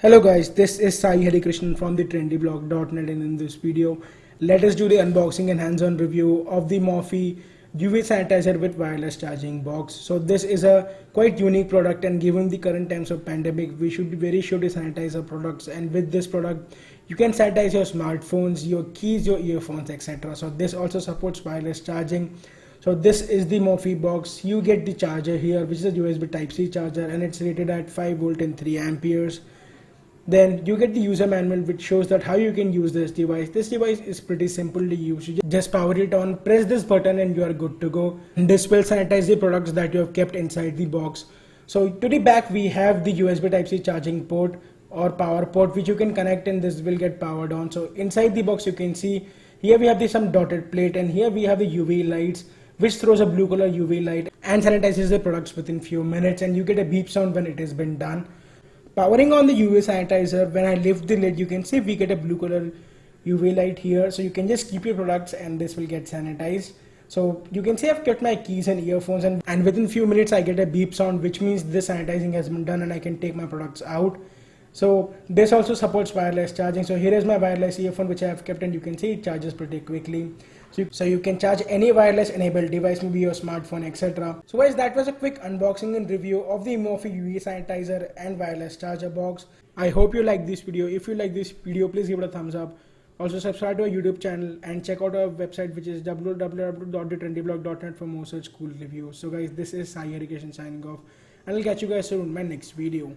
Hello guys, this is Sai Harikrishnan from the trendyblog.net, and in this video let us do the unboxing and hands-on review of the Mophie UV Sanitizer with wireless charging box. So this is a quite unique product, and given the current times of pandemic, we should be very sure to sanitize our products. And with this product you can sanitize your smartphones, your keys, your earphones, etc. So this also supports wireless charging. So this is the Mophie box. You get the charger here, which is a USB Type-C charger, and it's rated at 5 volt and 3 amperes. Then you get the user manual, which shows that how you can use this device. This device is pretty simple to use. You just power it on, press this button, and you are good to go. And this will sanitize the products that you have kept inside the box. So to the back we have the USB Type-C charging port or power port, which you can connect, and this will get powered on. So inside the box you can see here we have some dotted plate, and here we have the UV lights, which throws a blue color UV light and sanitizes the products within few minutes, and you get a beep sound when it has been done. Powering on the UV sanitizer, when I lift the lid, you can see we get a blue color UV light here. So you can just keep your products and this will get sanitized. So you can see I've kept my keys and earphones, and within few minutes I get a beep sound, which means the sanitizing has been done and I can take my products out. So this also supports wireless charging. So here is my wireless earphone which I have kept, and you can see it charges pretty quickly. So you can charge any wireless enabled device, maybe your smartphone, etc. So guys, that was a quick unboxing and review of the Mophie UV Sanitizer and wireless charger box. I hope you like this video. If you like this video, please give it a thumbs up. Also subscribe to our YouTube channel and check out our website, which is www.thetrendyblog.net for more such cool reviews. So guys, this is Sai Harikrishnan signing off, and I'll catch you guys soon in my next video.